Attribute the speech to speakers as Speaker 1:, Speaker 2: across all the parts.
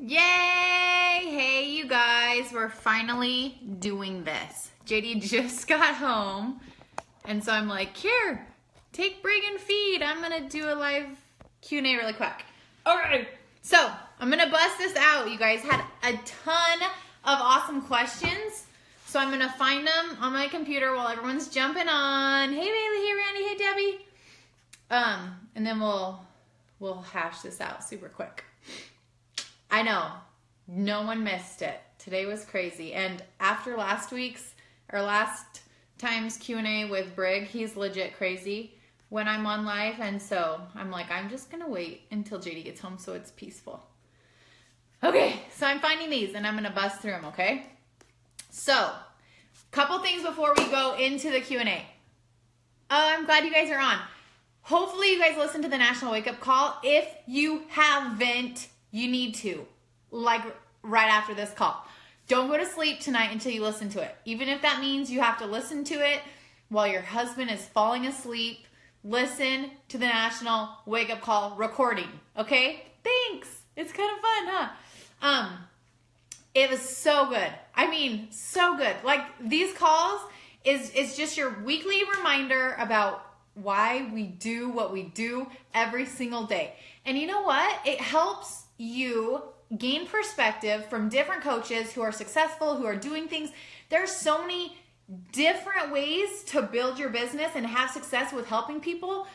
Speaker 1: Yay! Hey, you guys, we're finally doing this. JD just got home, and so I'm like, here, take Brig and feed. I'm gonna do a live Q&A really quick. Okay, so I'm gonna bust this out. You guys had a ton of awesome questions, so I'm gonna find them on my computer while everyone's jumping on. Hey, Bailey, hey, Randy, hey, Debbie. And then we'll hash this out super quick. I know, no one missed it. Today was crazy. And after last time's Q&A with Brig, he's legit crazy when I'm on live. And so I'm like, I'm just going to wait until JD gets home so it's peaceful. Okay, so I'm finding these and I'm going to bust through them, okay? So, couple things before we go into the Q&A. I'm glad you guys are on. Hopefully you guys listen to the National Wake Up Call. If you haven't, you need to, like right after this call. Don't go to sleep tonight until you listen to it. Even if that means you have to listen to it while your husband is falling asleep, listen to the National Wake Up Call recording, okay? Thanks. It's kind of fun, huh? It was so good. I mean, so good. Like, these calls is just your weekly reminder about why we do what we do every single day. And you know what? It helps you gain perspective from different coaches who are successful, who are doing things. There's so many different ways to build your business and have success with helping people.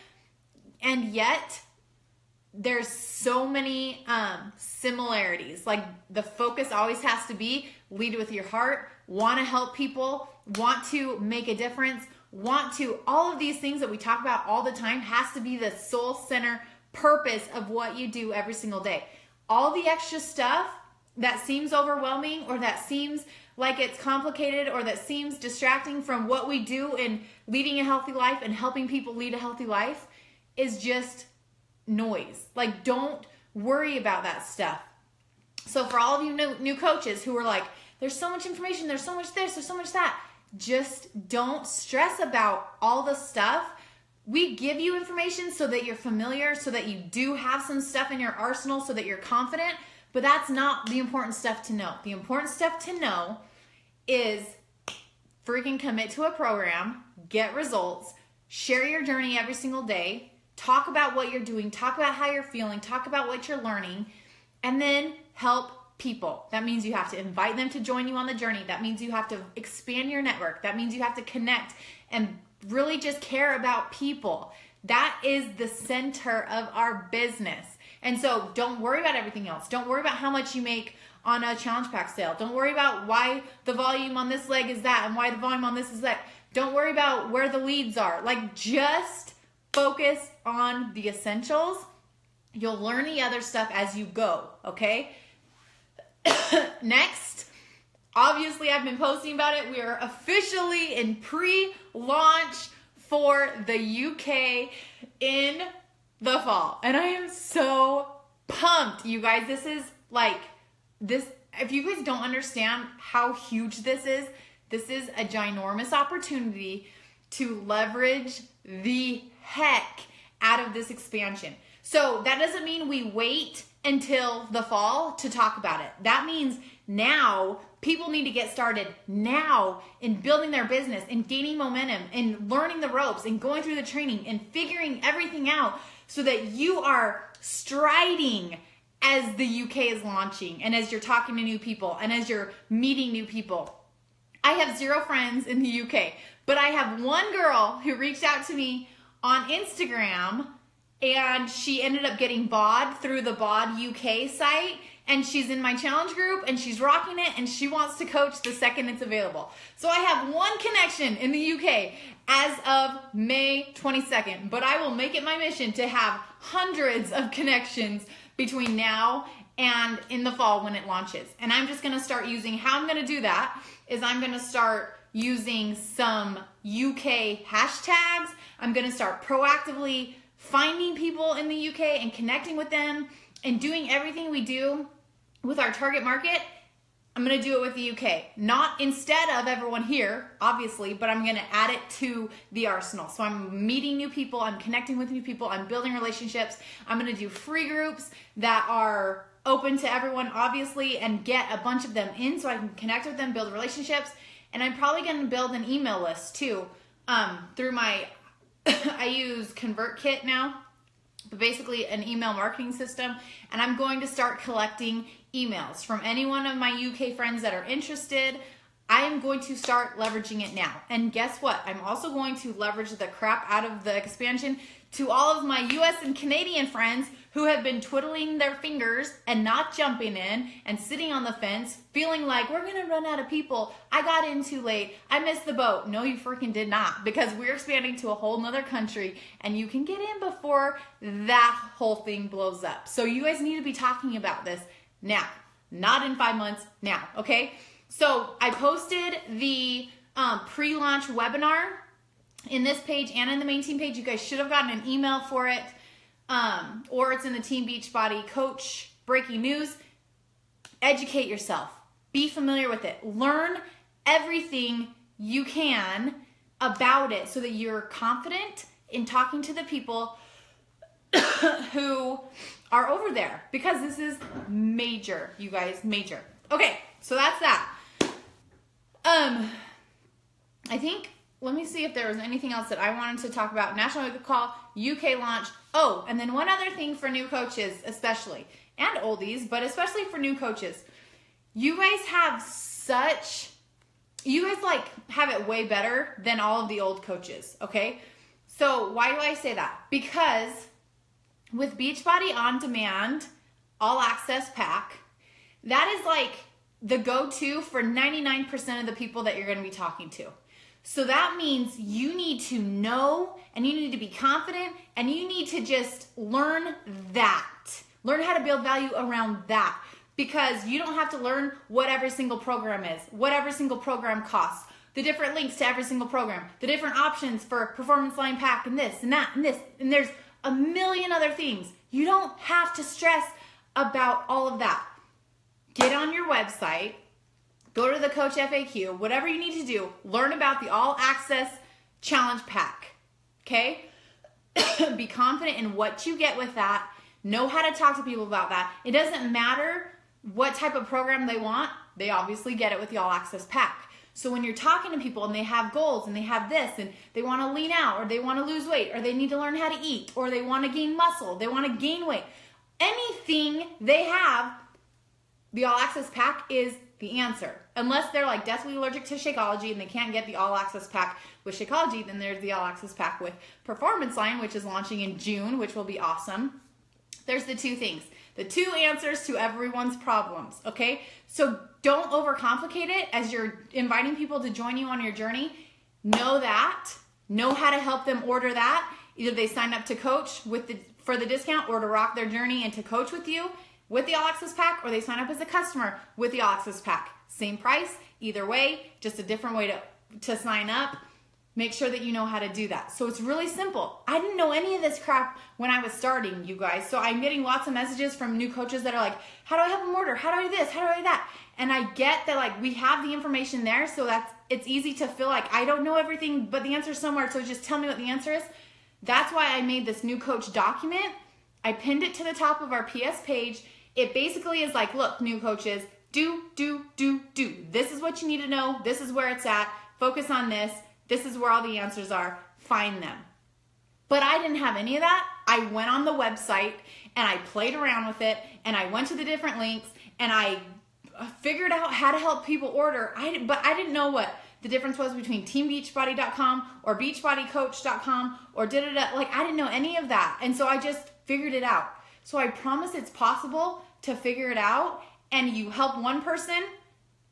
Speaker 1: And yet there's so many similarities. Like, the focus always has to be lead with your heart, want to help people, want to make a difference, all of these things that we talk about all the time has to be the soul center purpose of what you do every single day. All the extra stuff that seems overwhelming or that seems like it's complicated or that seems distracting from what we do in leading a healthy life and helping people lead a healthy life is just noise. Like, don't worry about that stuff. So for all of you new coaches who are like, there's so much information, there's so much this, there's so much that, just don't stress about all the stuff. We give you information so that you're familiar, so that you do have some stuff in your arsenal, so that you're confident, but that's not the important stuff to know. The important stuff to know is freaking commit to a program, get results, share your journey every single day, talk about what you're doing, talk about how you're feeling, talk about what you're learning, and then help people. That means you have to invite them to join you on the journey. That means you have to expand your network. That means you have to connect and really just care about people. That is the center of our business. And so don't worry about everything else. Don't worry about how much you make on a challenge pack sale. Don't worry about why the volume on this leg is that and why the volume on this is that. Don't worry about where the leads are. Like, just focus on the essentials. You'll learn the other stuff as you go, okay? Next, obviously I've been posting about it. We are officially in pre-launch for the UK in the fall. And I am so pumped, you guys. This is like, if you guys don't understand how huge this is a ginormous opportunity to leverage the heck out of this expansion. So that doesn't mean we wait until the fall to talk about it. That means now people need to get started now in building their business and gaining momentum and learning the ropes and going through the training and figuring everything out so that you are striding as the UK is launching and as you're talking to new people and as you're meeting new people. I have 0 friends in the UK, but I have one girl who reached out to me on Instagram, and she ended up getting BOD through the BOD UK site, and she's in my challenge group, and she's rocking it, and she wants to coach the second it's available. So I have one connection in the UK as of May 22nd, but I will make it my mission to have hundreds of connections between now and in the fall when it launches. And I'm just gonna start using, how I'm gonna do that is I'm gonna start using some UK hashtags. I'm gonna start proactively finding people in the UK and connecting with them and doing everything we do with our target market. I'm going to do it with the UK. Not instead of everyone here, obviously, but I'm going to add it to the arsenal. So I'm meeting new people, I'm connecting with new people, I'm building relationships. I'm going to do free groups that are open to everyone, obviously, and get a bunch of them in so I can connect with them, build relationships. And I'm probably going to build an email list too through my, I use ConvertKit now, but basically an email marketing system. And I'm going to start collecting emails from any one of my UK friends that are interested. I am going to start leveraging it now. And guess what? I'm also going to leverage the crap out of the expansion to all of my US and Canadian friends who have been twiddling their fingers and not jumping in and sitting on the fence, feeling like we're gonna run out of people. I got in too late. I missed the boat. No, you freaking did not, because we're expanding to a whole nother country and you can get in before that whole thing blows up. So you guys need to be talking about this now, not in 5 months, now, okay? So I posted the pre-launch webinar in this page and in the main team page. You guys should have gotten an email for it, or it's in the Team Beachbody Coach breaking news. Educate yourself. Be familiar with it. Learn everything you can about it so that you're confident in talking to the people who are over there, because this is major, you guys, major. Okay, so that's that. I think, let me see if there was anything else that I wanted to talk about. National Wake Up Call, UK launch. Oh, and then one other thing for new coaches, especially, and oldies, but especially for new coaches. You guys have like have it way better than all of the old coaches, okay? So why do I say that? Because with Beachbody On Demand All Access Pack, that is like the go-to for 99% of the people that you're going to be talking to. So that means you need to know, and you need to be confident, and you need to just learn that. Learn how to build value around that, because you don't have to learn what every single program is, what every single program costs, the different links to every single program, the different options for Performance Line Pack, and this and that and this, and there's a million other things. You don't have to stress about all of that. Get on your website, go to the Coach FAQ, whatever you need to do, learn about the All Access Challenge Pack, okay? Be confident in what you get with that. Know how to talk to people about that. It doesn't matter what type of program they want. They obviously get it with the All Access Pack. So when you're talking to people and they have goals and they have this and they want to lean out, or they want to lose weight, or they need to learn how to eat, or they want to gain muscle, they want to gain weight, anything they have, the All Access Pack is the answer. Unless they're like deathly allergic to Shakeology and they can't get the All Access Pack with Shakeology, then there's the All Access Pack with Performance Line, which is launching in June, which will be awesome. There's the two things, the two answers to everyone's problems, okay? So don't overcomplicate it as you're inviting people to join you on your journey. Know that, know how to help them order that. Either they sign up to coach for the discount, or to rock their journey and to coach with you with the All Access Pack, or they sign up as a customer with the All Access Pack. Same price, either way, just a different way to sign up. Make sure that you know how to do that. So it's really simple. I didn't know any of this crap when I was starting, you guys. So I'm getting lots of messages from new coaches that are like, how do I help them order? How do I do this? How do I do that? And I get that, like, we have the information there, so it's easy to feel like I don't know everything, but the answer's somewhere, so just tell me what the answer is. That's why I made this new coach document. I pinned it to the top of our PS page. It basically is like, look, new coaches, do. This is what you need to know. This is where it's at. Focus on this. This is where all the answers are. Find them. But I didn't have any of that. I went on the website and I played around with it, and I went to the different links and I figured out how to help people order. But I didn't know what the difference was between teambeachbody.com or beachbodycoach.com or like, I didn't know any of that. And so I just figured it out. So I promise it's possible to figure it out, and you help one person.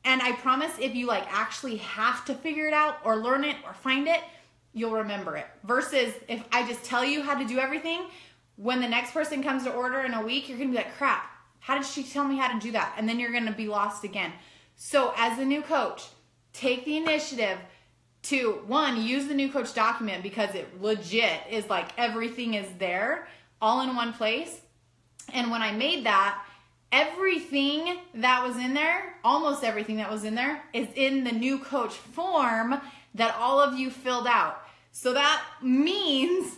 Speaker 1: And I promise if you like actually have to figure it out or learn it or find it, you'll remember it. Versus if I just tell you how to do everything, when the next person comes to order in a week, you're gonna be like, crap, how did she tell me how to do that? And then you're gonna be lost again. So as a new coach, take the initiative to, one, use the new coach document, because it legit is like everything is there all in one place. And when I made that, everything that was in there, almost everything that was in there, is in the new coach form that all of you filled out. So that means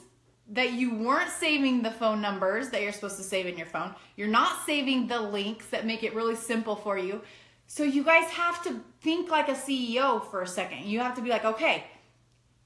Speaker 1: that you weren't saving the phone numbers that you're supposed to save in your phone. You're not saving the links that make it really simple for you. So you guys have to think like a CEO for a second. You have to be like, okay,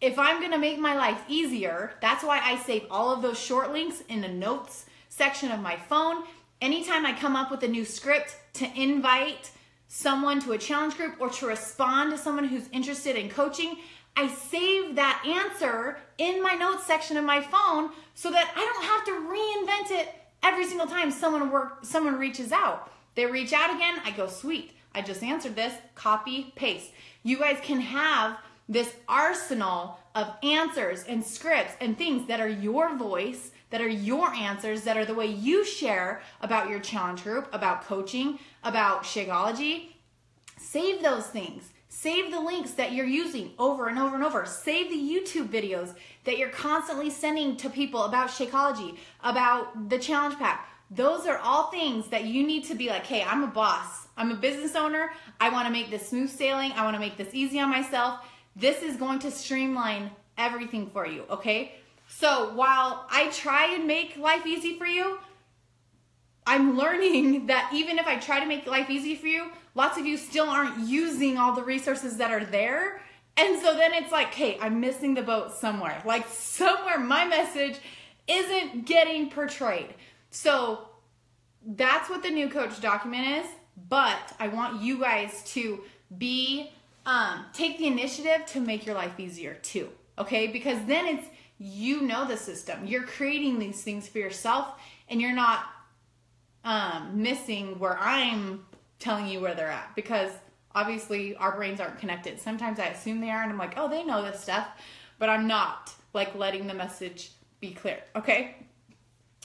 Speaker 1: if I'm gonna make my life easier, that's why I save all of those short links in the notes section of my phone. Anytime I come up with a new script to invite someone to a challenge group or to respond to someone who's interested in coaching, I save that answer in my notes section of my phone so that I don't have to reinvent it every single time someone reaches out. They reach out again, I go, sweet, I just answered this, copy, paste. You guys can have this arsenal of answers and scripts and things that are your voice, that are your answers, that are the way you share about your challenge group, about coaching, about Shakeology. Save those things. Save the links that you're using over and over and over. Save the YouTube videos that you're constantly sending to people about Shakeology, about the challenge pack. Those are all things that you need to be like, hey, I'm a boss. I'm a business owner. I want to make this smooth sailing. I want to make this easy on myself. This is going to streamline everything for you, okay? So while I try and make life easy for you, I'm learning that even if I try to make life easy for you, lots of you still aren't using all the resources that are there. And so then it's like, hey, I'm missing the boat somewhere. Like somewhere my message isn't getting portrayed. So that's what the new coach document is. But I want you guys to take the initiative to make your life easier too. Okay? Because then it's, you know the system. You're creating these things for yourself and you're not missing where I'm telling you where they're at, because obviously our brains aren't connected. Sometimes I assume they are and I'm like, oh, they know this stuff, but I'm not like letting the message be clear. Okay.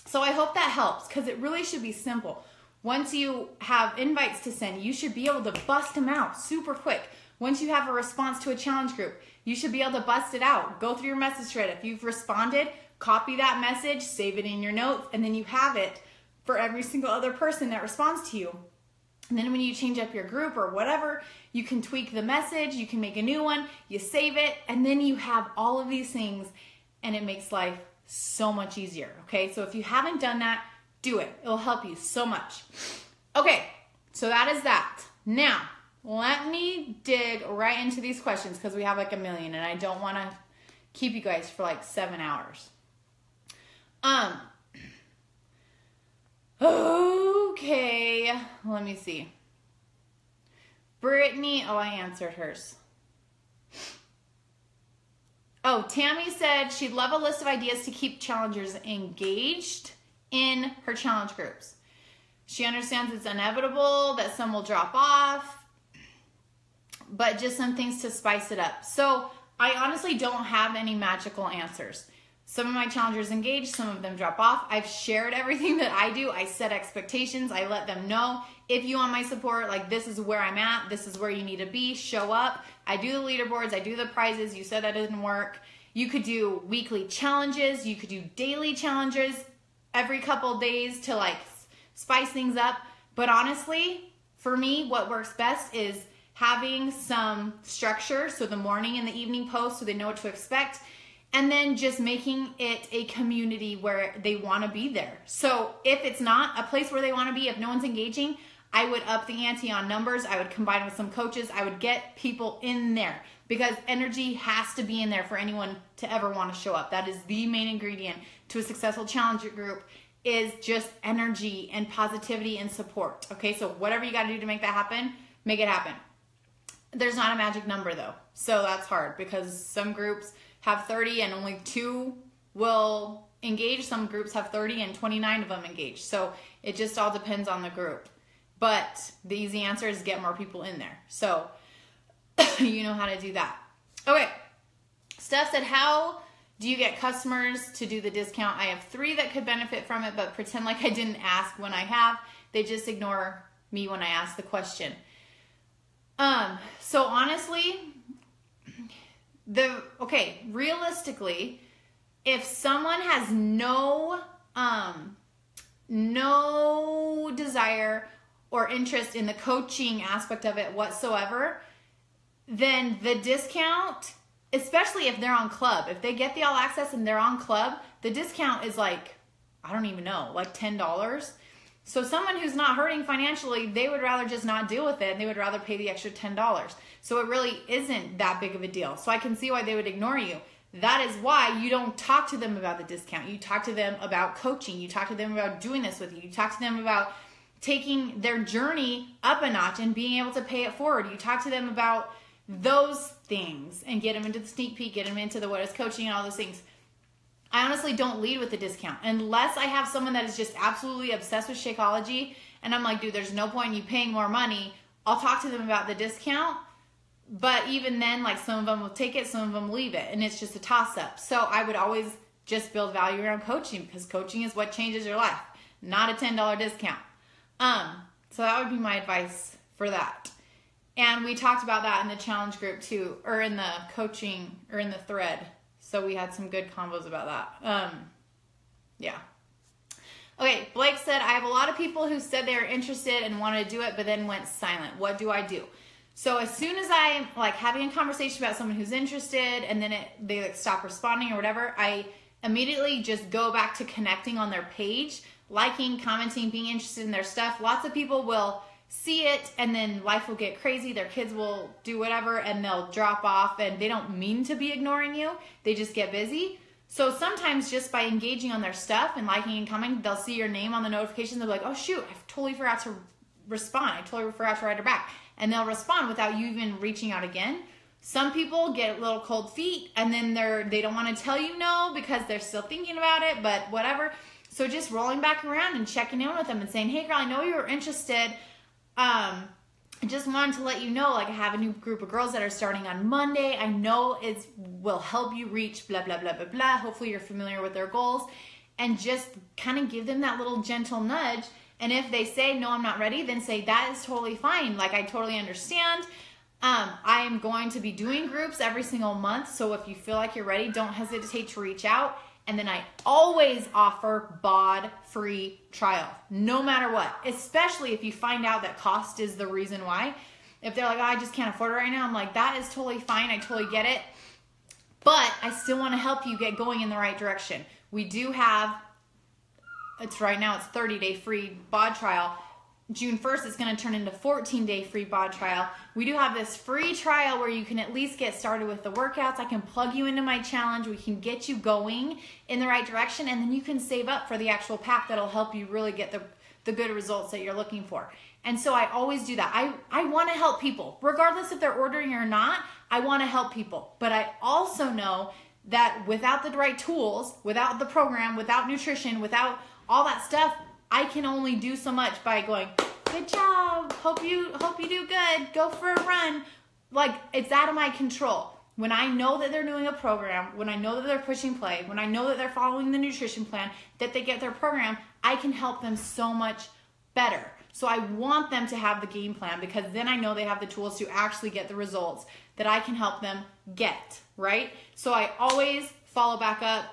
Speaker 1: So I hope that helps, because it really should be simple. Once you have invites to send, you should be able to bust them out super quick. Once you have a response to a challenge group, you should be able to bust it out. Go through your message thread. If you've responded, copy that message, save it in your notes, and then you have it for every single other person that responds to you. And then when you change up your group or whatever, you can tweak the message, you can make a new one, you save it, and then you have all of these things, and it makes life so much easier, okay? So if you haven't done that, do it. It'll help you so much. Okay, so that is that. Now, let me dig right into these questions, because we have like a million, and I don't want to keep you guys for like 7 hours. Okay, let me see. Brittany, oh, I answered hers. Oh, Tammy said she'd love a list of ideas to keep challengers engaged in her challenge groups. She understands it's inevitable that some will drop off, but just some things to spice it up. So I honestly don't have any magical answers. Some of my challengers engage, some of them drop off. I've shared everything that I do. I set expectations. I let them know, if you want my support, like this is where I'm at, this is where you need to be, show up. I do the leaderboards, I do the prizes. You said that didn't work. You could do weekly challenges. You could do daily challenges every couple days to like spice things up. But honestly, for me, what works best is having some structure. So the morning and the evening posts, so they know what to expect. And then just making it a community where they want to be there. So if it's not a place where they want to be, if no one's engaging, I would up the ante on numbers. I would combine with some coaches. I would get people in there, because energy has to be in there for anyone to ever want to show up. That is the main ingredient to a successful challenger group, is just energy and positivity and support. Okay, so whatever you got to do to make that happen, make it happen. There's not a magic number though. So that's hard, because some groups have 30 and only 2 will engage. Some groups have 30 and 29 of them engage. So it just all depends on the group. But the easy answer is get more people in there. So you know how to do that. Okay. Steph said, how do you get customers to do the discount? I have 3 that could benefit from it, but pretend like I didn't ask when I have. They just ignore me when I ask the question. So honestly, realistically, if someone has no desire or interest in the coaching aspect of it whatsoever, then the discount especially if they're on club. If they get the all access and they're on club, the discount is like, I don't even know, like $10. So someone who's not hurting financially, they would rather just not deal with it, and they would rather pay the extra $10. So it really isn't that big of a deal. So I can see why they would ignore you. That is why you don't talk to them about the discount. You talk to them about coaching. You talk to them about doing this with you. You talk to them about taking their journey up a notch and being able to pay it forward. You talk to them about those things and get them into the sneak peek, get them into the what is coaching and all those things. I honestly don't lead with the discount unless I have someone that is just absolutely obsessed with Shakeology and I'm like, dude, there's no point in you paying more money. I'll talk to them about the discount, but even then, like, some of them will take it, some of them leave it, and it's just a toss-up. So I would always just build value around coaching, because coaching is what changes your life, not a $10 discount. So that would be my advice for that. And we talked about that in the challenge group too, or in the coaching, or in the thread. So we had some good combos about that. Yeah. Okay, Blake said, I have a lot of people who said they were interested and wanted to do it, but then went silent. What do I do? So as soon as I'm like having a conversation about someone who's interested and then they like stop responding or whatever, I immediately just go back to connecting on their page, liking, commenting, being interested in their stuff. Lots of people will see it and then life will get crazy. Their kids will do whatever and they'll drop off, and they don't mean to be ignoring you. They just get busy. So sometimes just by engaging on their stuff and liking and commenting, they'll see your name on the notification. They'll be like, oh shoot, I totally forgot to respond. I totally forgot to write her back. And they'll respond without you even reaching out again. Some people get little cold feet and then they don't want to tell you no because they're still thinking about it, but whatever. So just rolling back around and checking in with them and saying, hey girl, I know you were interested. I just wanted to let you know, like, I have a new group of girls that are starting on Monday. I know it will help you reach blah, blah, blah, blah, blah. Hopefully you're familiar with their goals, and just kind of give them that little gentle nudge. And if they say, no, I'm not ready, then say, that is totally fine. Like, I totally understand. I am going to be doing groups every single month. So if you feel like you're ready, don't hesitate to reach out. And then I always offer BOD-free trial, no matter what, especially if you find out that cost is the reason why. If they're like, oh, I just can't afford it right now, I'm like, that is totally fine. I totally get it. But I still want to help you get going in the right direction. We do have, right now it's 30-day free BOD trial. June 1st, it's going to turn into 14-day free BOD trial. We do have this free trial where you can at least get started with the workouts. I can plug you into my challenge. We can get you going in the right direction, and then you can save up for the actual pack that'll help you really get the good results that you're looking for. And so I always do that. I want to help people. Regardless if they're ordering or not, I want to help people. But I also know that without the right tools, without the program, without nutrition, without all that stuff, I can only do so much by going, good job, hope you do good, go for a run. Like, it's out of my control. When I know that they're doing a program, when I know that they're pushing play, when I know that they're following the nutrition plan, that they get their program, I can help them so much better. So I want them to have the game plan, because then I know they have the tools to actually get the results that I can help them get, right? So I always follow back up,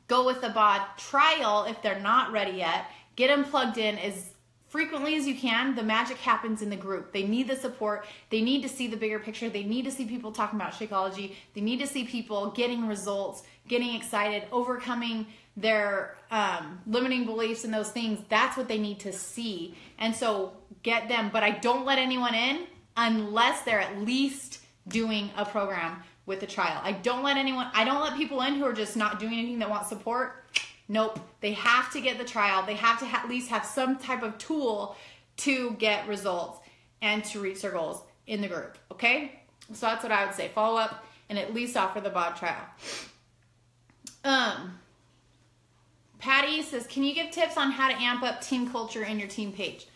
Speaker 1: go with the BOD trial if they're not ready yet. Get them plugged in as frequently as you can. The magic happens in the group. They need the support. They need to see the bigger picture. They need to see people talking about Shakeology. They need to see people getting results, getting excited, overcoming their limiting beliefs and those things. That's what they need to see. And so get them. But I don't let anyone in unless they're at least doing a program with a trial. I don't let people in who are just not doing anything that want support. Nope. They have to get the trial. They have to at least have some type of tool to get results and to reach their goals in the group. Okay? So that's what I would say. Follow up and at least offer the BOD trial. Patty says, can you give tips on how to amp up team culture in your team page?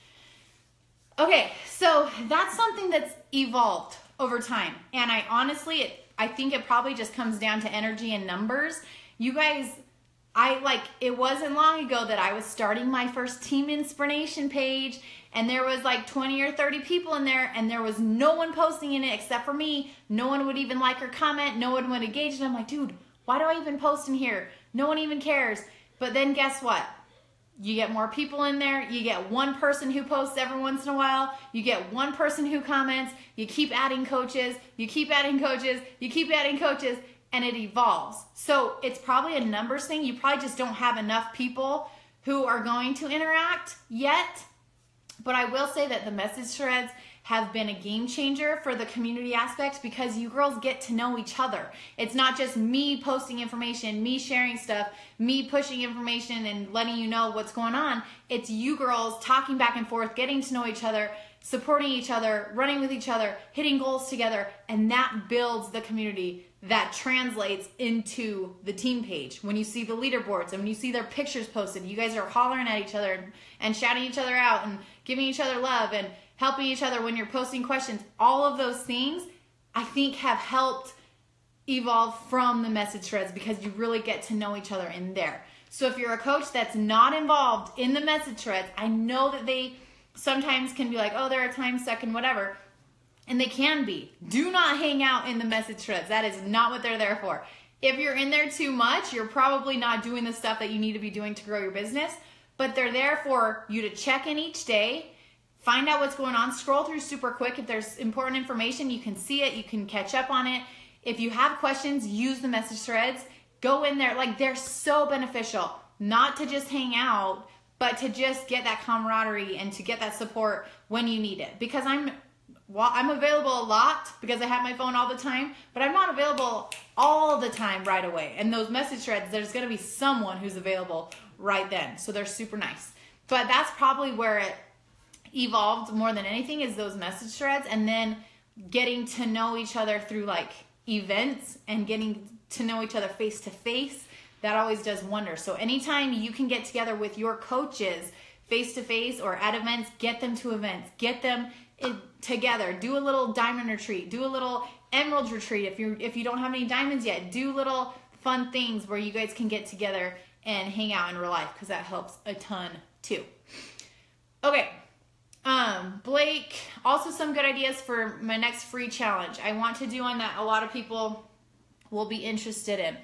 Speaker 1: Okay, so that's something that's evolved over time. And I think it probably just comes down to energy and numbers. You guys, it wasn't long ago that I was starting my first Team InspirNation page, and there was like 20 or 30 people in there, and there was no one posting in it except for me. No one would even like or comment. No one would engage. And I'm like, dude, why do I even post in here? No one even cares. But then guess what? You get more people in there. You get one person who posts every once in a while. You get one person who comments. You keep adding coaches. You keep adding coaches. You keep adding coaches. And it evolves. So it's probably a numbers thing. You probably just don't have enough people who are going to interact yet. But I will say that the message threads have been a game changer for the community aspect because you girls get to know each other. It's not just me posting information, me sharing stuff, me pushing information and letting you know what's going on. It's you girls talking back and forth, getting to know each other, supporting each other, running with each other, hitting goals together, and that builds the community that translates into the team page. When you see the leaderboards and when you see their pictures posted, you guys are hollering at each other and shouting each other out and giving each other love and helping each other when you're posting questions. All of those things, I think, have helped evolve from the message threads because you really get to know each other in there. So if you're a coach that's not involved in the message threads, I know that they sometimes can be like, oh, they're a time suck and whatever. And they can be. Do not hang out in the message threads. That is not what they're there for. If you're in there too much, you're probably not doing the stuff that you need to be doing to grow your business. But they're there for you to check in each day, find out what's going on, scroll through super quick. If there's important information, you can see it, you can catch up on it. If you have questions, use the message threads. Go in there. Like, they're so beneficial. Not to just hang out, but to just get that camaraderie and to get that support when you need it. Because I'm available a lot because I have my phone all the time, but I'm not available all the time right away. And those message threads, there's going to be someone who's available right then. So they're super nice. But that's probably where it evolved more than anything, is those message threads, and then getting to know each other through like events and getting to know each other face to face. That always does wonders. So anytime you can get together with your coaches face to face or at events, get them to events, get them together. Do a little diamond retreat, do a little emerald retreat. If you don't have any diamonds yet, do little fun things where you guys can get together and hang out in real life, because that helps a ton too. Okay. Blake, also some good ideas for my next free challenge. I want to do one that a lot of people will be interested in.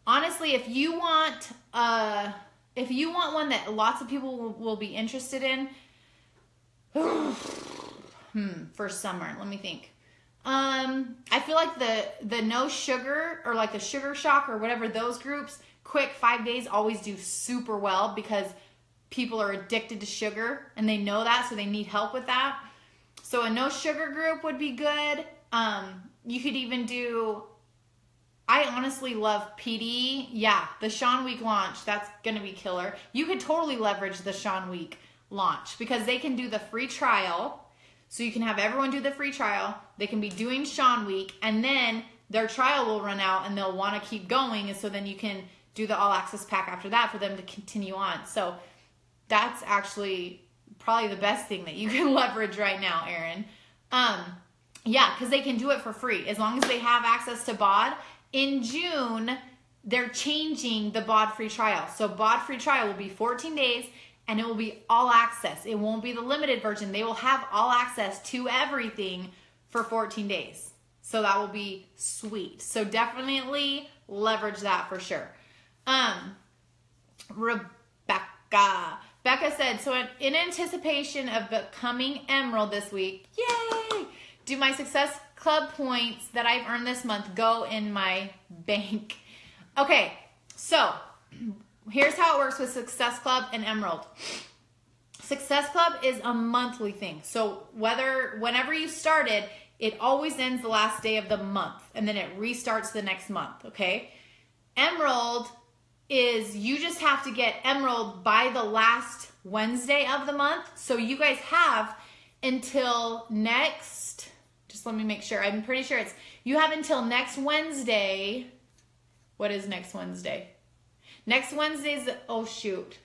Speaker 1: Honestly, if you want one that lots of people will be interested in, for summer, let me think. I feel like the no sugar or like the sugar shock or whatever, those groups, quick 5 days always do super well because people are addicted to sugar and they know that, so they need help with that. So a no sugar group would be good. You could even do, I honestly love PD. Yeah, the Sean Week launch, that's going to be killer. You could totally leverage the Sean Week launch because they can do the free trial. So you can have everyone do the free trial. They can be doing Sean Week, and then their trial will run out and they'll want to keep going. And so then you can do the all access pack after that for them to continue on. So that's actually probably the best thing that you can leverage right now, Erin. Yeah, because they can do it for free as long as they have access to BOD. In June, they're changing the BOD free trial. So BOD free trial will be 14 days and it will be all access. It won't be the limited version. They will have all access to everything for 14 days. So that will be sweet. So definitely leverage that for sure. Becca said, so in anticipation of becoming Emerald this week, yay! Do my Success Club points that I've earned this month go in my bank? Okay, so here's how it works with Success Club and Emerald. Success Club is a monthly thing. So whenever you started, it always ends the last day of the month, and then it restarts the next month, okay? Emerald is, you just have to get Emerald by the last Wednesday of the month. So you guys have until next, just let me make sure. I'm pretty sure you have until next Wednesday. What is next Wednesday? Next Wednesday's, oh shoot.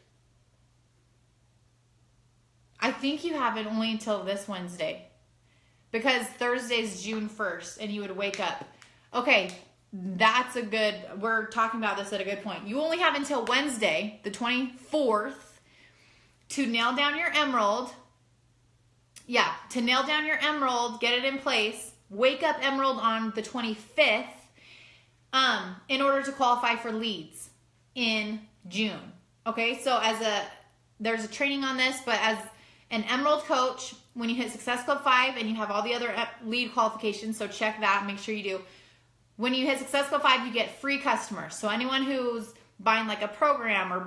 Speaker 1: I think you have it only until this Wednesday because Thursday's June 1st and you would wake up. Okay. We're talking about this at a good point. You only have until Wednesday, the 24th, to nail down your Emerald. Yeah, to nail down your Emerald, get it in place, wake up Emerald on the 25th, in order to qualify for leads in June. Okay, so as there's a training on this, but as an Emerald coach, when you hit Success Club 5 and you have all the other lead qualifications, so check that, make sure you do. When you hit Success Club 5, you get free customers. So anyone who's buying like a program or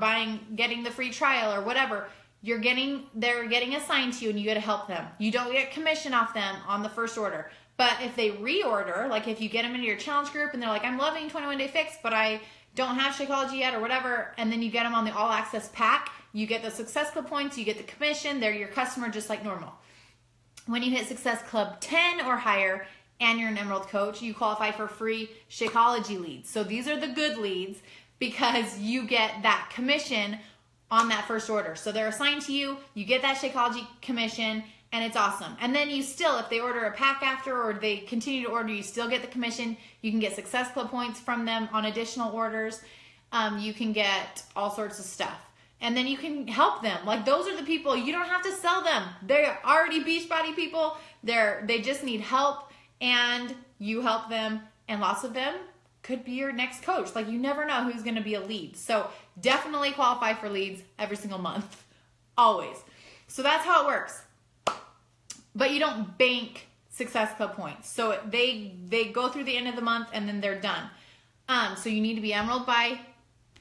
Speaker 1: getting the free trial or whatever, they're getting assigned to you and you get to help them. You don't get commission off them on the first order. But if they reorder, like if you get them into your challenge group and they're like, I'm loving 21 Day Fix, but I don't have Shakeology yet or whatever, and then you get them on the All Access Pack, you get the Success Club points, you get the commission, they're your customer just like normal. When you hit Success Club 10 or higher and you're an Emerald coach, you qualify for free Shakeology leads. So these are the good leads because you get that commission on that first order. So they're assigned to you, you get that Shakeology commission, and it's awesome. And then you still, if they order a pack after or they continue to order, you still get the commission. You can get Success Club points from them on additional orders. You can get all sorts of stuff. And then you can help them. Like those are the people, you don't have to sell them. They're already Beachbody people. They just need help and you help them. And lots of them could be your next coach. Like you never know who's gonna be a lead. So definitely qualify for leads every single month, always. So that's how it works. But you don't bank Success Club points. So they go through the end of the month and then they're done. So you need to be Emerald by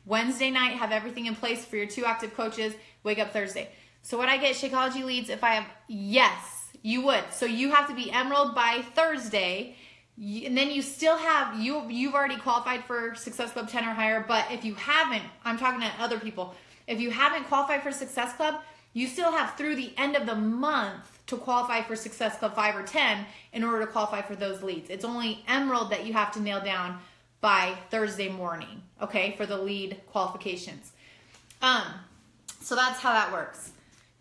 Speaker 1: Wednesday night, have everything in place for your 2 active coaches, wake up Thursday. So would I get Shakeology leads if I have? Yes, you would. So you have to be Emerald by Thursday, and then you still have, you've already qualified for Success Club 10 or higher, but if you haven't, I'm talking to other people, if you haven't qualified for Success Club, you still have through the end of the month to qualify for Success Club 5 or 10 in order to qualify for those leads. It's only Emerald that you have to nail down by Thursday morning, okay, for the lead qualifications. So that's how that works.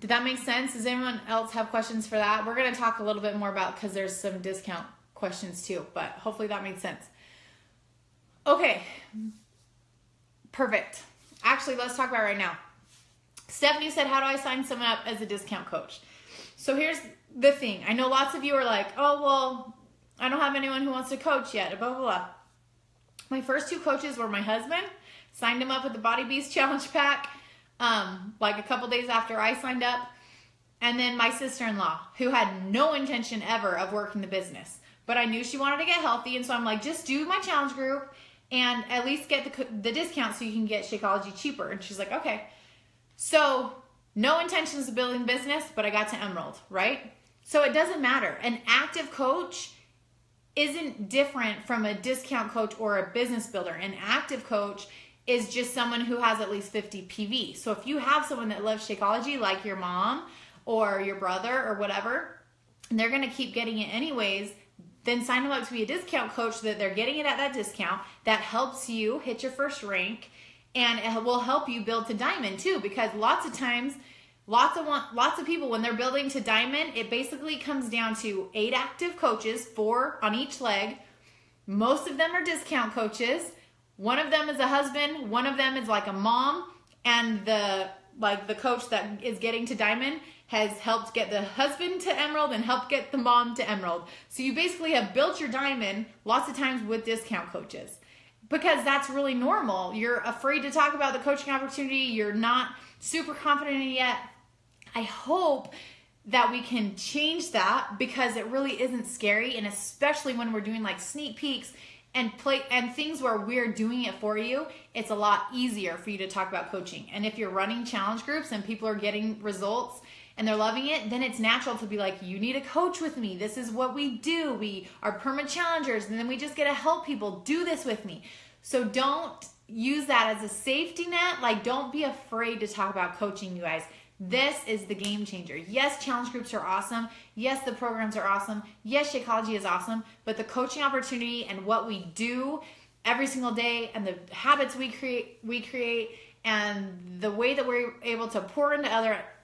Speaker 1: Did that make sense? Does anyone else have questions for that? We're going to talk a little bit more about, because there's some discount questions too, but hopefully that made sense. Okay, perfect. Actually, let's talk about it right now. Stephanie said, how do I sign someone up as a discount coach? So here's the thing. I know lots of you are like, oh, well, I don't have anyone who wants to coach yet, blah, blah, blah. My first 2 coaches were my husband, signed him up with the Body Beast Challenge Pack, like a couple days after I signed up, and then my sister-in-law, who had no intention ever of working the business. But I knew she wanted to get healthy, and so I'm like, just do my challenge group and at least get the discount so you can get Shakeology cheaper. And she's like, okay. So no intentions of building business, but I got to Emerald, right? So it doesn't matter. An active coach isn't different from a discount coach or a business builder. An active coach is just someone who has at least 50 PV. So if you have someone that loves Shakeology, like your mom or your brother or whatever, and they're gonna keep getting it anyways, then sign them up to be a discount coach so that they're getting it at that discount. That helps you hit your first rank, and it will help you build to diamond too, because lots of times, lots of people, when they're building to diamond, it basically comes down to 8 active coaches, 4 on each leg. Most of them are discount coaches. One of them is a husband, one of them is like a mom, and the coach that is getting to diamond has helped get the husband to Emerald and helped get the mom to Emerald. So you basically have built your diamond lots of times with discount coaches, because that's really normal. You're afraid to talk about the coaching opportunity. You're not super confident in it yet. I hope that we can change that, because it really isn't scary, and especially when we're doing like sneak peeks and things where we're doing it for you, it's a lot easier for you to talk about coaching. And if you're running challenge groups and people are getting results and they're loving it, then it's natural to be like, you need to coach with me. This is what we do. We are perma challengers, and then we just get to help people do this with me. So don't use that as a safety net. Like, don't be afraid to talk about coaching, you guys. This is the game changer. Yes, challenge groups are awesome. Yes, the programs are awesome. Yes, Shakeology is awesome. But the coaching opportunity and what we do every single day, and the habits we create, and the way that we're able to pour into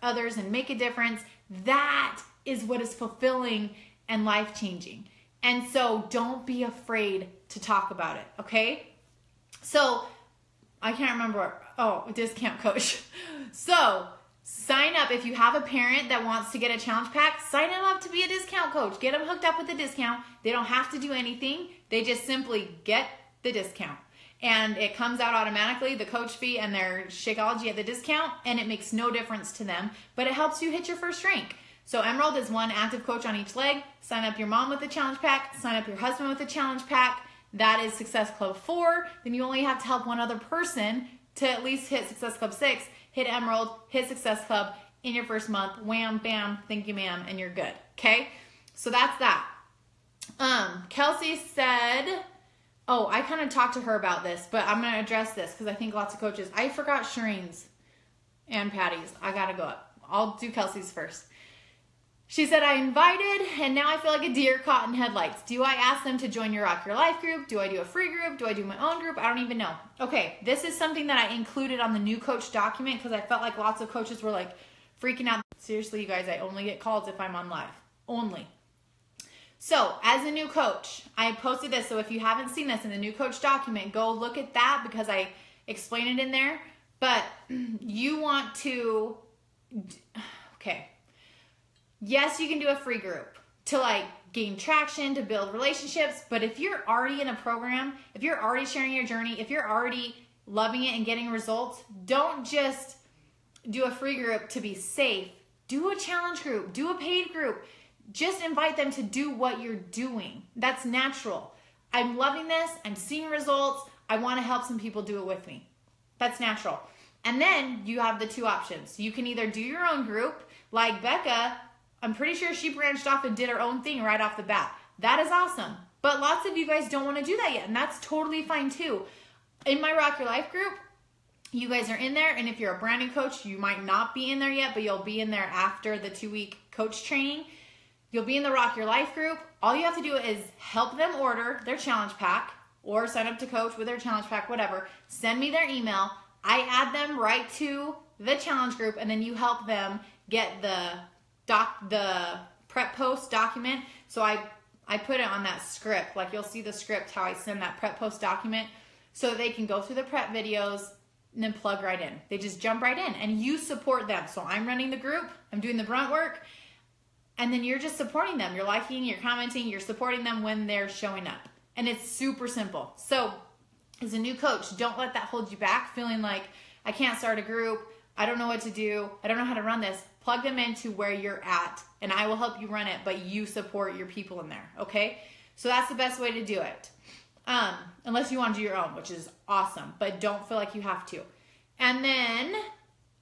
Speaker 1: others and make a difference, that is what is fulfilling and life-changing. And so don't be afraid to talk about it, okay? So I can't remember. Oh, discount coach. So sign up. If you have a parent that wants to get a challenge pack, sign them up to be a discount coach. Get them hooked up with the discount. They don't have to do anything. They just simply get the discount. and it comes out automatically, the coach fee and their Shakeology at the discount, and it makes no difference to them, but it helps you hit your first rank. So Emerald is 1 active coach on each leg. Sign up your mom with the challenge pack, sign up your husband with the challenge pack. That is Success Club 4. Then you only have to help one other person to at least hit Success Club 6, hit Emerald, hit Success Club in your first month. Wham, bam, thank you, ma'am, and you're good. Okay? So that's that. Kelsey said, oh, I kind of talked to her about this, but I'm going to address this because I think lots of coaches, I forgot Shireen's and Patty's. I got to go up. I'll do Kelsey's first. She said, I invited, and now I feel like a deer caught in headlights. Do I ask them to join your Rock Your Life group? Do I do a free group? Do I do my own group? I don't even know. Okay, this is something that I included on the new coach document because I felt like lots of coaches were like freaking out. Seriously, you guys, I only get calls if I'm on live. Only. So, as a new coach, I posted this. So if you haven't seen this in the new coach document, go look at that because I explain it in there. But you want to, okay. Yes, you can do a free group to like gain traction, to build relationships. But if you're already in a program, if you're already sharing your journey, if you're already loving it and getting results, don't just do a free group to be safe. Do a challenge group, do a paid group. Just invite them to do what you're doing. That's natural. I'm loving this. I'm seeing results. I want to help some people do it with me. That's natural. And then you have the 2 options. You can either do your own group, like Becca. I'm pretty sure she branched off and did her own thing right off the bat. That is awesome. But lots of you guys don't want to do that yet, and that's totally fine too. In my Rock Your Life group, you guys are in there, and if you're a brand new coach, you might not be in there yet, but you'll be in there after the 2-week coach training. You'll be in the Rock Your Life group. All you have to do is help them order their challenge pack or sign up to coach with their challenge pack, whatever. Send me their email. I add them right to the challenge group, and then you help them get the prep post document. So I put it on that script. Like you'll see the script, how I send that prep post document so that they can go through the prep videos and then plug right in. They just jump right in and you support them. So I'm running the group. I'm doing the brunt work. And then you're just supporting them. You're liking, you're commenting, you're supporting them when they're showing up. And it's super simple. So as a new coach, don't let that hold you back, feeling like I can't start a group. I don't know what to do. I don't know how to run this. Plug them into where you're at, and I will help you run it, but you support your people in there, okay? So that's the best way to do it. Unless you want to do your own, which is awesome, but don't feel like you have to. And then,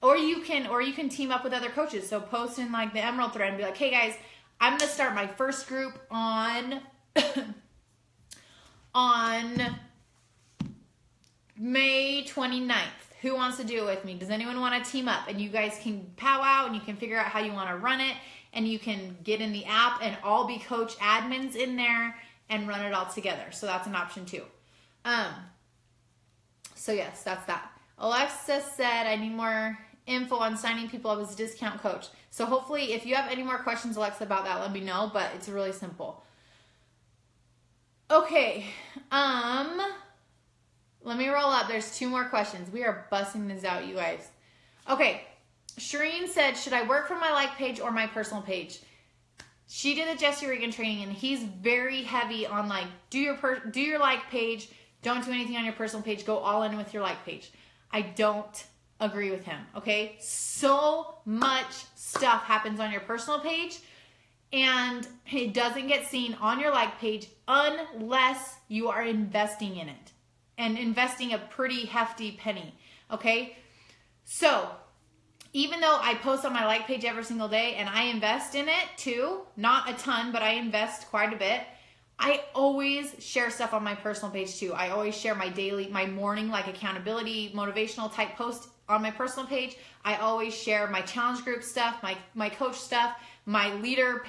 Speaker 1: or you can team up with other coaches. So post in like the Emerald thread and be like, hey guys, I'm going to start my first group on May 29th. Who wants to do it with me? Does anyone want to team up? And you guys can powwow and you can figure out how you want to run it, and you can get in the app and all be coach admins in there and run it all together. So that's an option too. So yes, that's that. Alexa said, I need more info on signing people up as a discount coach. So hopefully if you have any more questions, Alexa, about that, let me know, but it's really simple. Okay. Let me roll up. There's 2 more questions. We are busting this out, you guys. Okay. Shireen said, should I work from my like page or my personal page? She did the Jesse Regan training, and he's very heavy on like, do your like page. Don't do anything on your personal page. Go all in with your like page. I don't agree with him, okay? So much stuff happens on your personal page, and it doesn't get seen on your like page unless you are investing in it. And investing a pretty hefty penny, okay? So, even though I post on my like page every single day and I invest in it too, not a ton, but I invest quite a bit, I always share stuff on my personal page too. I always share my morning like accountability, motivational type post on my personal page. I always share my challenge group stuff, my coach stuff, my leader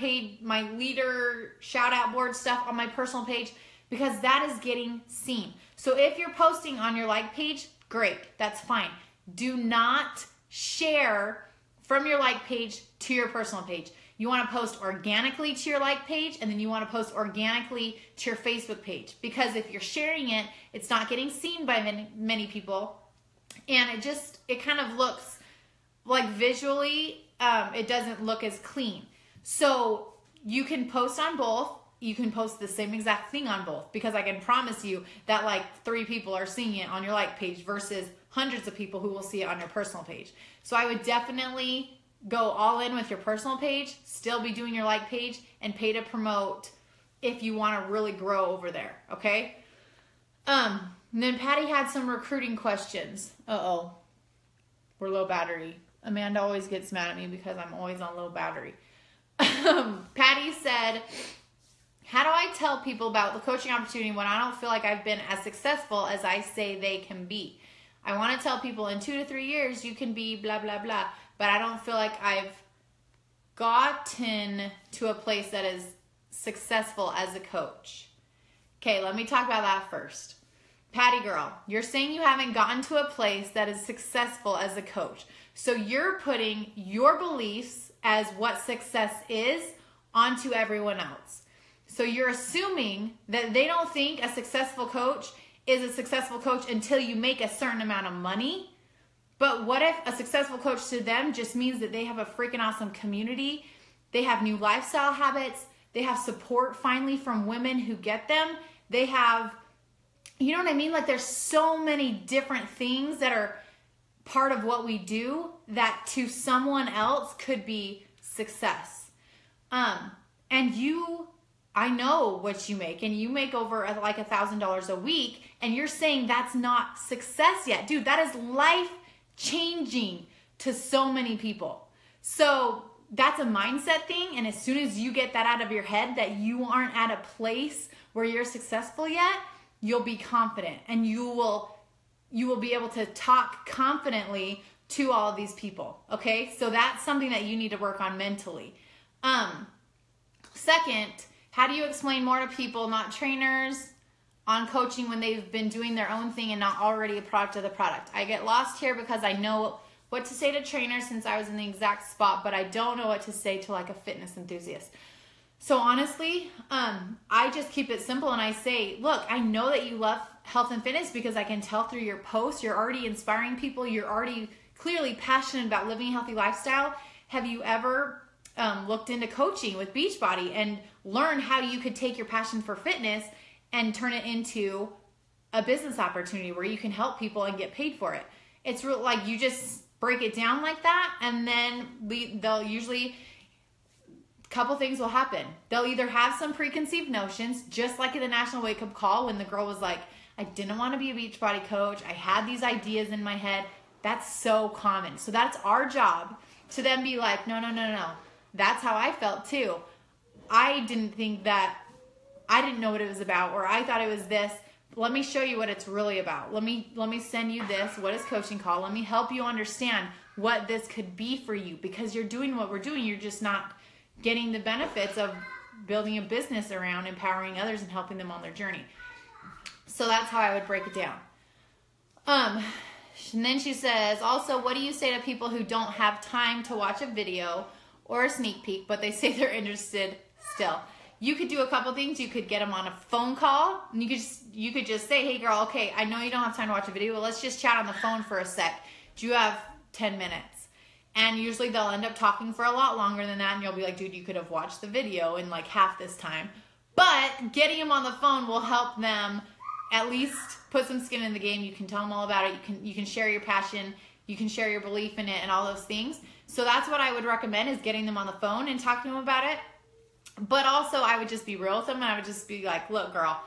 Speaker 1: shout out board stuff on my personal page, because that is getting seen. So if you're posting on your like page, great, that's fine. Do not share from your like page to your personal page. You want to post organically to your like page, and then you want to post organically to your Facebook page. Because if you're sharing it, it's not getting seen by many people, and it kind of looks like visually, it doesn't look as clean. So you can post on both. you can post the same exact thing on both, because I can promise you that like 3 people are seeing it on your like page versus hundreds of people who will see it on your personal page. So I would definitely go all in with your personal page, still be doing your like page, and pay to promote if you want to really grow over there, okay? And then Patty had some recruiting questions. Uh-oh. We're low battery. Amanda always gets mad at me because I'm always on low battery. Patty said, how do I tell people about the coaching opportunity when I don't feel like I've been as successful as I say they can be? I want to tell people in 2 to 3 years you can be blah, blah, blah, but I don't feel like I've gotten to a place that is successful as a coach. Okay, let me talk about that first. Patty girl, you're saying you haven't gotten to a place that is successful as a coach. So you're putting your beliefs as what success is onto everyone else. So you're assuming that they don't think a successful coach is a successful coach until you make a certain amount of money. But what if a successful coach to them just means that they have a freaking awesome community, they have new lifestyle habits, they have support finally from women who get them, they have, you know what I mean? Like there's so many different things that are part of what we do that to someone else could be success. And you, I know what you make, and you make over like $1,000 a week, and you're saying that's not success yet. Dude, that is life changing to so many people. So that's a mindset thing. And as soon as you get that out of your head that you aren't at a place where you're successful yet, you'll be confident, and you will be able to talk confidently to all of these people. Okay. So that's something that you need to work on mentally. Second, how do you explain more to people, not trainers, on coaching when they've been doing their own thing and not already a product of the product? I get lost here because I know what to say to trainers since I was in the exact spot, but I don't know what to say to like a fitness enthusiast. So honestly, I just keep it simple and I say, look, I know that you love health and fitness because I can tell through your posts, you're already inspiring people, you're already clearly passionate about living a healthy lifestyle. Have you ever looked into coaching with Beachbody and learned how you could take your passion for fitness and turn it into a business opportunity where you can help people and get paid for it? It's real, like you just break it down like that, and then they'll usually, couple things will happen. They'll either have some preconceived notions, just like in the National Wake Up Call when the girl was like, I didn't want to be a Beachbody coach. I had these ideas in my head. That's so common. So that's our job to then be like, no. That's how I felt too. I didn't think that, I didn't know what it was about, or I thought it was this. Let me show you what it's really about. Let me send you this. What is coaching called? Let me help you understand what this could be for you, because you're doing what we're doing. You're just not getting the benefits of building a business around empowering others and helping them on their journey. So that's how I would break it down. And then she says, also, what do you say to people who don't have time to watch a video or a sneak peek, but they say they're interested still? You could do a couple things. You could get them on a phone call, and you could just say, hey girl, okay, I know you don't have time to watch a video, but let's just chat on the phone for a sec. Do you have 10 minutes? And usually they'll end up talking for a lot longer than that, and you'll be like, dude, you could have watched the video in like half this time. But getting them on the phone will help them at least put some skin in the game. You can tell them all about it. You can share your passion. You can share your belief in it and all those things. So that's what I would recommend, is getting them on the phone and talking to them about it. But also I would just be real with them, and I would just be like, look girl,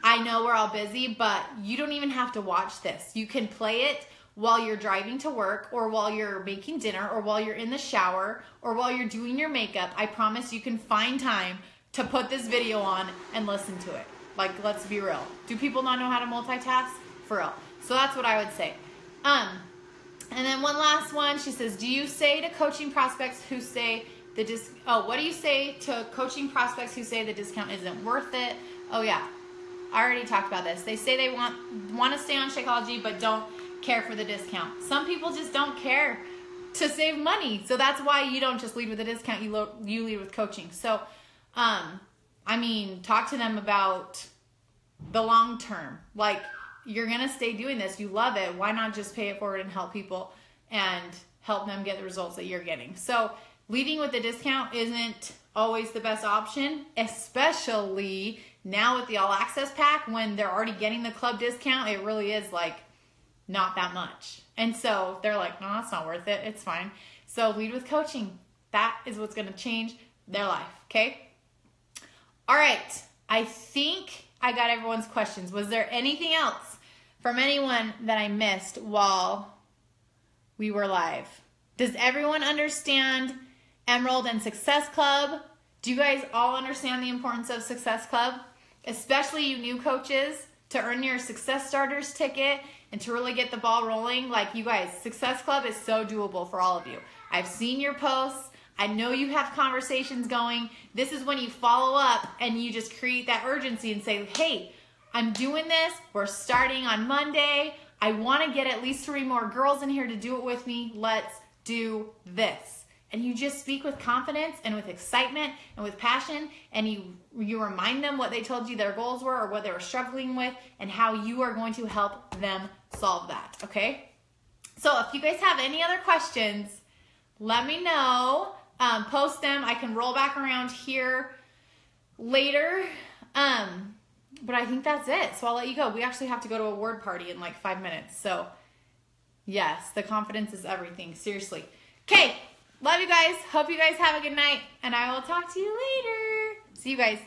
Speaker 1: I know we're all busy, but you don't even have to watch this. You can play it while you're driving to work, or while you're making dinner, or while you're in the shower, or while you're doing your makeup. I promise you can find time to put this video on and listen to it. Like, let's be real. Do people not know how to multitask? For real. So that's what I would say. And then one last one, she says, do you say to coaching prospects who say what do you say to coaching prospects who say the discount isn't worth it? Oh yeah, I already talked about this. They say they want to stay on Shakeology but don't care for the discount. Some people just don't care to save money. So that's why you don't just lead with a discount, you lead with coaching. So, I mean, talk to them about the long term. Like, you're going to stay doing this. You love it. Why not just pay it forward and help people and help them get the results that you're getting? So leading with the discount isn't always the best option, especially now with the All Access Pack when they're already getting the club discount. It really is like not that much. And so they're like, no, that's not worth it. It's fine. So lead with coaching. That is what's going to change their life. Okay. All right. I think I got everyone's questions. Was there anything else from anyone that I missed while we were live? Does everyone understand Emerald and Success Club? Do you guys all understand the importance of Success Club? Especially you new coaches, to earn your Success Starters ticket and to really get the ball rolling. Like, you guys, Success Club is so doable for all of you. I've seen your posts. I know you have conversations going. This is when you follow up and you just create that urgency and say, hey, I'm doing this. We're starting on Monday. I want to get at least 3 more girls in here to do it with me. Let's do this. And you just speak with confidence and with excitement and with passion, and you remind them what they told you their goals were or what they were struggling with and how you are going to help them solve that, okay? So if you guys have any other questions, let me know. Post them. I can roll back around here later. But I think that's it. So I'll let you go. We actually have to go to a word party in like 5 minutes. So yes, the confidence is everything. Seriously. Okay. Love you guys. Hope you guys have a good night. And I will talk to you later. See you guys.